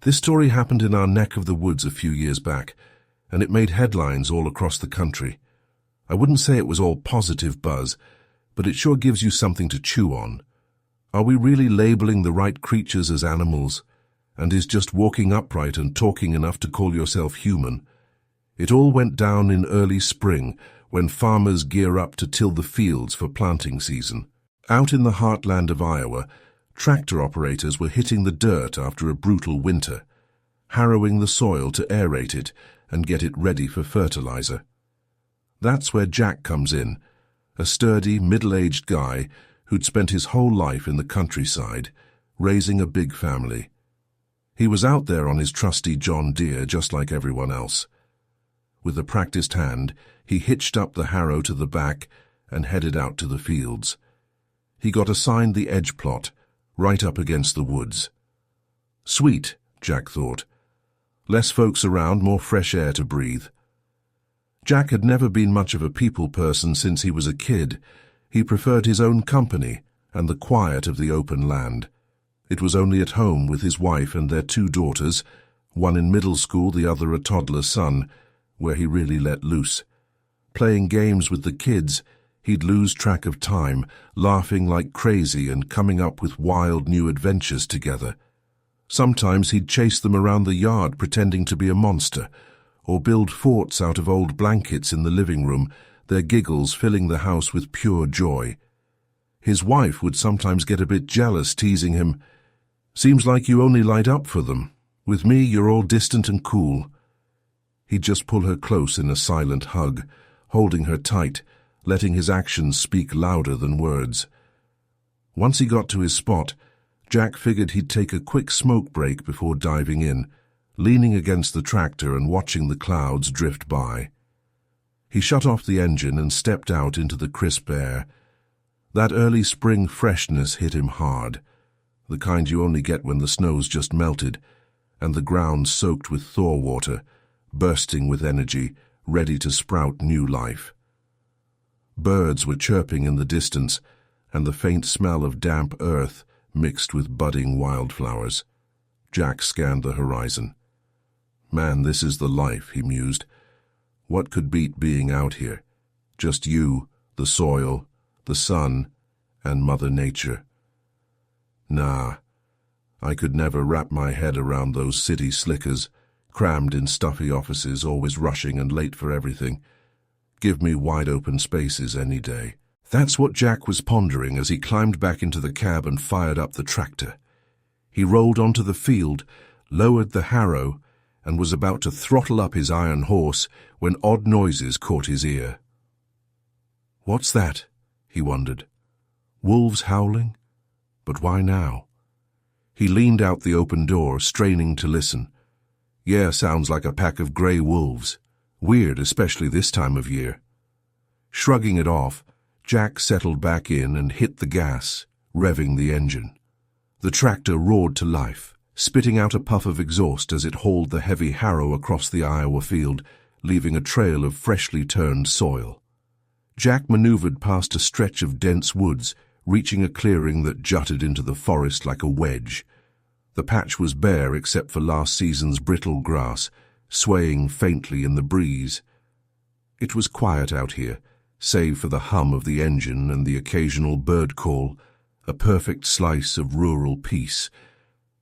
This story happened in our neck of the woods a few years back, and it made headlines all across the country. I wouldn't say it was all positive buzz, but it sure gives you something to chew on. Are we really labeling the right creatures as animals? And is just walking upright and talking enough to call yourself human? It all went down in early spring, when farmers gear up to till the fields for planting season. Out in the heartland of Iowa, tractor operators were hitting the dirt after a brutal winter, harrowing the soil to aerate it and get it ready for fertilizer. That's where Jack comes in, a sturdy, middle-aged guy who'd spent his whole life in the countryside, raising a big family. He was out there on his trusty John Deere just like everyone else. With a practiced hand, he hitched up the harrow to the back and headed out to the fields. He got assigned the edge plot, right up against the woods. Sweet, Jack thought. Less folks around, more fresh air to breathe. Jack had never been much of a people person since he was a kid. He preferred his own company and the quiet of the open land. It was only at home with his wife and their 2 daughters, one in middle school, the other a toddler son, where he really let loose. Playing games with the kids, he'd lose track of time, laughing like crazy and coming up with wild new adventures together. Sometimes he'd chase them around the yard pretending to be a monster, or build forts out of old blankets in the living room, their giggles filling the house with pure joy. His wife would sometimes get a bit jealous, teasing him, "Seems like you only light up for them. With me, you're all distant and cool." He'd just pull her close in a silent hug, holding her tight, letting his actions speak louder than words. Once he got to his spot, Jack figured he'd take a quick smoke break before diving in, leaning against the tractor and watching the clouds drift by. He shut off the engine and stepped out into the crisp air. That early spring freshness hit him hard, the kind you only get when the snow's just melted, and the ground soaked with thaw water, bursting with energy, ready to sprout new life. Birds were chirping in the distance, and the faint smell of damp earth mixed with budding wildflowers. Jack scanned the horizon. "Man, this is the life," he mused. "What could beat being out here? Just you, the soil, the sun, and Mother Nature." Nah, I could never wrap my head around those city slickers, crammed in stuffy offices, always rushing and late for everything. Give me wide-open spaces any day. That's what Jack was pondering as he climbed back into the cab and fired up the tractor. He rolled onto the field, lowered the harrow, and was about to throttle up his iron horse when odd noises caught his ear. "What's that?" he wondered. "Wolves howling? But why now?" He leaned out the open door, straining to listen. "Yeah, sounds like a pack of grey wolves. Weird, especially this time of year." Shrugging it off, Jack settled back in and hit the gas, revving the engine. The tractor roared to life, spitting out a puff of exhaust as it hauled the heavy harrow across the Iowa field, leaving a trail of freshly turned soil. Jack maneuvered past a stretch of dense woods, reaching a clearing that jutted into the forest like a wedge. The patch was bare except for last season's brittle grass, swaying faintly in the breeze. It was quiet out here, save for the hum of the engine and the occasional bird call, a perfect slice of rural peace.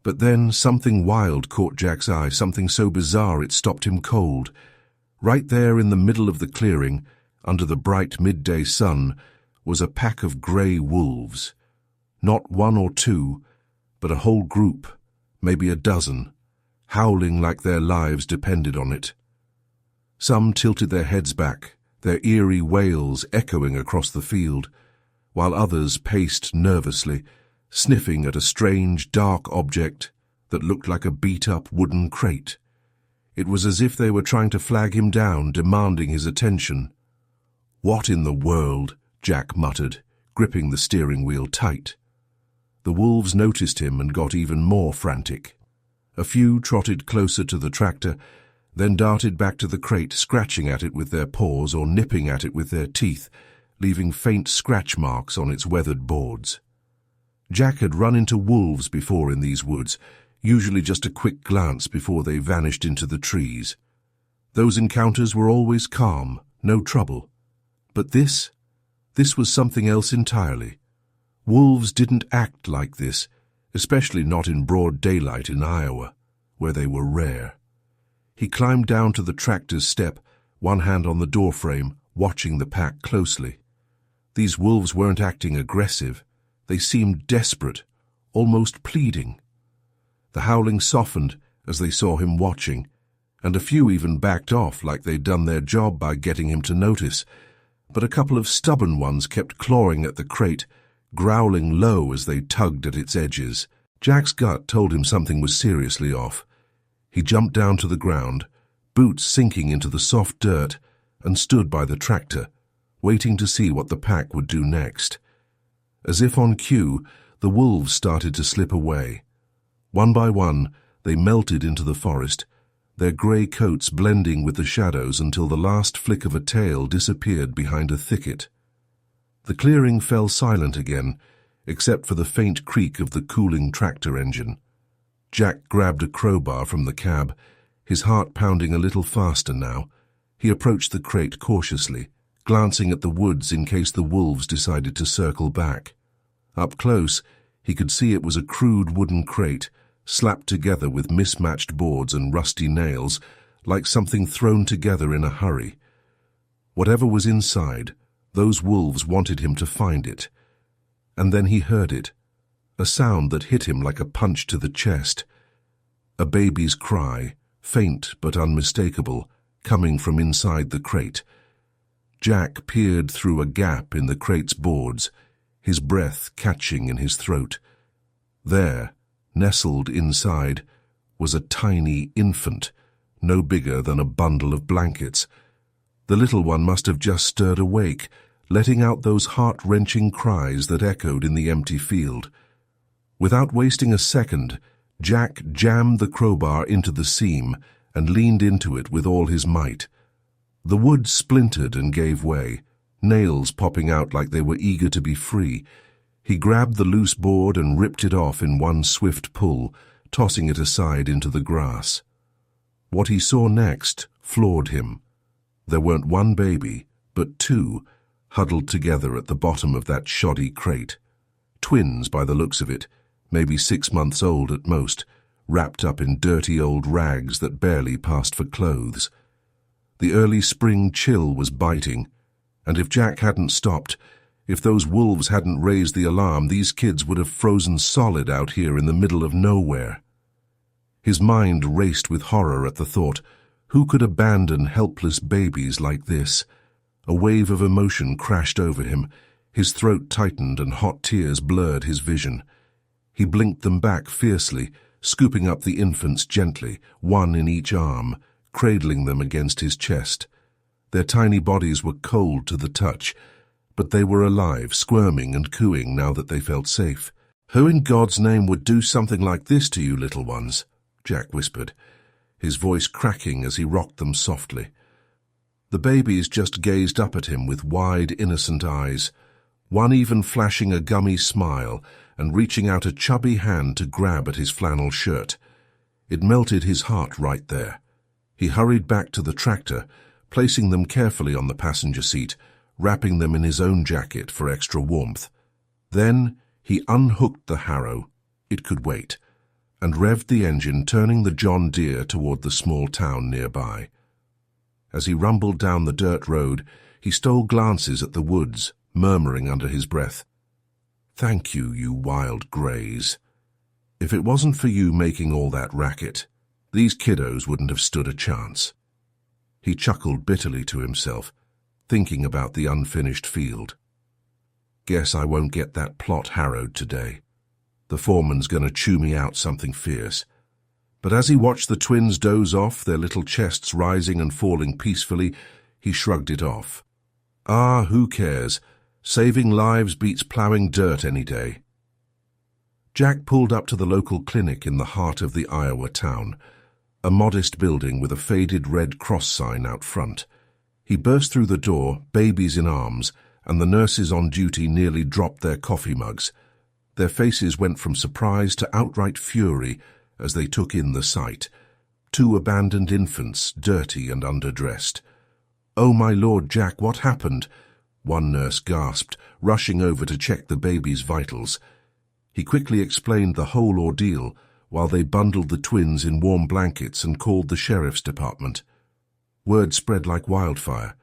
But then something wild caught Jack's eye, something so bizarre it stopped him cold. Right there in the middle of the clearing, under the bright midday sun, was a pack of grey wolves. Not 1 or 2, but a whole group, maybe a dozen, howling like their lives depended on it. Some tilted their heads back, their eerie wails echoing across the field, while others paced nervously, sniffing at a strange, dark object that looked like a beat-up wooden crate. It was as if they were trying to flag him down, demanding his attention. "What in the world?" Jack muttered, gripping the steering wheel tight. The wolves noticed him and got even more frantic. A few trotted closer to the tractor, then darted back to the crate, scratching at it with their paws or nipping at it with their teeth, leaving faint scratch marks on its weathered boards. Jack had run into wolves before in these woods, usually just a quick glance before they vanished into the trees. Those encounters were always calm, no trouble. But this was something else entirely. Wolves didn't act like this, especially not in broad daylight in Iowa, where they were rare. He climbed down to the tractor's step, one hand on the doorframe, watching the pack closely. These wolves weren't acting aggressive. They seemed desperate, almost pleading. The howling softened as they saw him watching, and a few even backed off like they'd done their job by getting him to notice. But a couple of stubborn ones kept clawing at the crate, growling low as they tugged at its edges. Jack's gut told him something was seriously off. He jumped down to the ground, boots sinking into the soft dirt, and stood by the tractor, waiting to see what the pack would do next. As if on cue, the wolves started to slip away. One by one, they melted into the forest, their grey coats blending with the shadows until the last flick of a tail disappeared behind a thicket. The clearing fell silent again, except for the faint creak of the cooling tractor engine. Jack grabbed a crowbar from the cab, his heart pounding a little faster now. He approached the crate cautiously, glancing at the woods in case the wolves decided to circle back. Up close, he could see it was a crude wooden crate, slapped together with mismatched boards and rusty nails, like something thrown together in a hurry. Whatever was inside, those wolves wanted him to find it. And then he heard it, a sound that hit him like a punch to the chest. A baby's cry, faint but unmistakable, coming from inside the crate. Jack peered through a gap in the crate's boards, his breath catching in his throat. There, nestled inside, was a tiny infant, no bigger than a bundle of blankets. The little one must have just stirred awake, letting out those heart-wrenching cries that echoed in the empty field. Without wasting a second, Jack jammed the crowbar into the seam and leaned into it with all his might. The wood splintered and gave way, nails popping out like they were eager to be free. He grabbed the loose board and ripped it off in one swift pull, tossing it aside into the grass. What he saw next floored him. There weren't one baby, but two, huddled together at the bottom of that shoddy crate. Twins by the looks of it, maybe 6 months old at most, wrapped up in dirty old rags that barely passed for clothes. The early spring chill was biting, and if Jack hadn't stopped, if those wolves hadn't raised the alarm, these kids would have frozen solid out here in the middle of nowhere. His mind raced with horror at the thought, who could abandon helpless babies like this? A wave of emotion crashed over him. His throat tightened and hot tears blurred his vision. He blinked them back fiercely, scooping up the infants gently, one in each arm, cradling them against his chest. Their tiny bodies were cold to the touch, but they were alive, squirming and cooing now that they felt safe. "Who in God's name would do something like this to you little ones?" Jack whispered, his voice cracking as he rocked them softly. The babies just gazed up at him with wide, innocent eyes, one even flashing a gummy smile and reaching out a chubby hand to grab at his flannel shirt. It melted his heart right there. He hurried back to the tractor, placing them carefully on the passenger seat, wrapping them in his own jacket for extra warmth. Then he unhooked the harrow, it could wait, and revved the engine, turning the John Deere toward the small town nearby. As he rumbled down the dirt road, he stole glances at the woods, murmuring under his breath, "Thank you, you wild greys. If it wasn't for you making all that racket, these kiddos wouldn't have stood a chance." He chuckled bitterly to himself, thinking about the unfinished field. "Guess I won't get that plot harrowed today. The foreman's gonna chew me out something fierce." But as he watched the twins doze off, their little chests rising and falling peacefully, he shrugged it off. Who cares? Saving lives beats plowing dirt any day. Jack pulled up to the local clinic in the heart of the Iowa town, a modest building with a faded red cross sign out front. He burst through the door, babies in arms, and the nurses on duty nearly dropped their coffee mugs. Their faces went from surprise to outright fury as they took in the sight. 2 abandoned infants, dirty and underdressed. "Oh my Lord, Jack, what happened?" one nurse gasped, rushing over to check the baby's vitals. He quickly explained the whole ordeal while they bundled the twins in warm blankets and called the sheriff's department. Word spread like wildfire.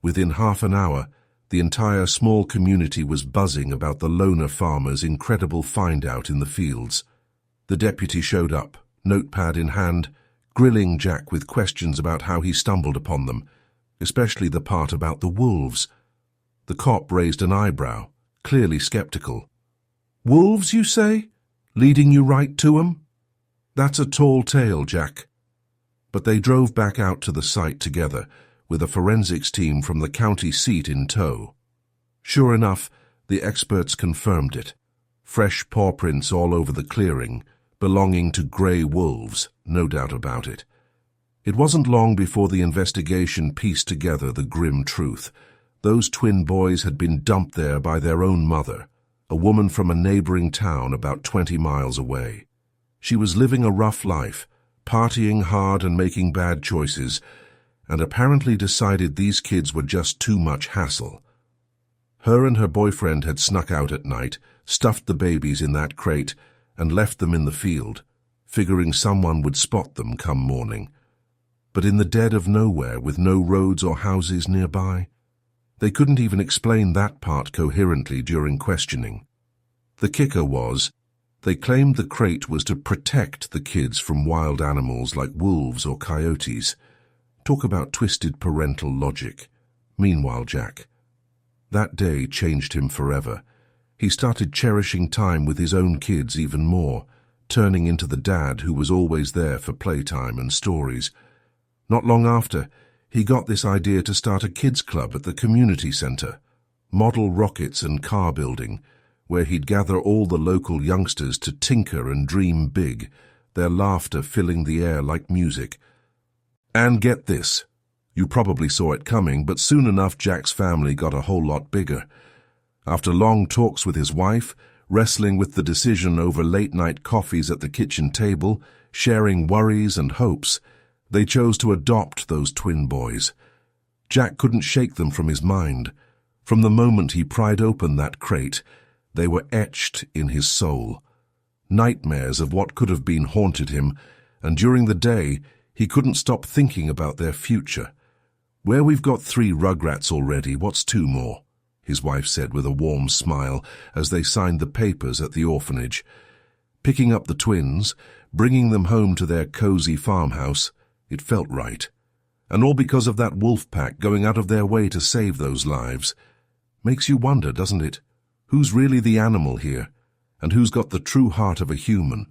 Within half an hour, the entire small community was buzzing about the loner farmer's incredible find-out in the fields. The deputy showed up, notepad in hand, grilling Jack with questions about how he stumbled upon them, especially the part about the wolves. The cop raised an eyebrow, clearly skeptical. "Wolves, you say? Leading you right to 'em?" "That's a tall tale, Jack." But they drove back out to the site together, with a forensics team from the county seat in tow. Sure enough, the experts confirmed it. Fresh paw prints all over the clearing, belonging to grey wolves, no doubt about it. It wasn't long before the investigation pieced together the grim truth. Those twin boys had been dumped there by their own mother, a woman from a neighboring town about 20 miles away. She was living a rough life, partying hard and making bad choices, and apparently decided these kids were just too much hassle. Her and her boyfriend had snuck out at night, stuffed the babies in that crate, and left them in the field, figuring someone would spot them come morning. But in the dead of nowhere, with no roads or houses nearby, they couldn't even explain that part coherently during questioning. The kicker was, they claimed the crate was to protect the kids from wild animals like wolves or coyotes. Talk about twisted parental logic. Meanwhile, Jack. That day changed him forever. He started cherishing time with his own kids even more, turning into the dad who was always there for playtime and stories. Not long after, he got this idea to start a kids' club at the community center, model rockets and car building, where he'd gather all the local youngsters to tinker and dream big, their laughter filling the air like music. And get this, you probably saw it coming, but soon enough Jack's family got a whole lot bigger. After long talks with his wife, wrestling with the decision over late-night coffees at the kitchen table, sharing worries and hopes, they chose to adopt those twin boys. Jack couldn't shake them from his mind. From the moment he pried open that crate, they were etched in his soul. Nightmares of what could have been haunted him, and during the day, he couldn't stop thinking about their future. "Where we've got 3 Rugrats already, what's 2 more?" his wife said with a warm smile as they signed the papers at the orphanage. Picking up the twins, bringing them home to their cozy farmhouse, it felt right. And all because of that wolf pack going out of their way to save those lives. Makes you wonder, doesn't it? Who's really the animal here? And who's got the true heart of a human?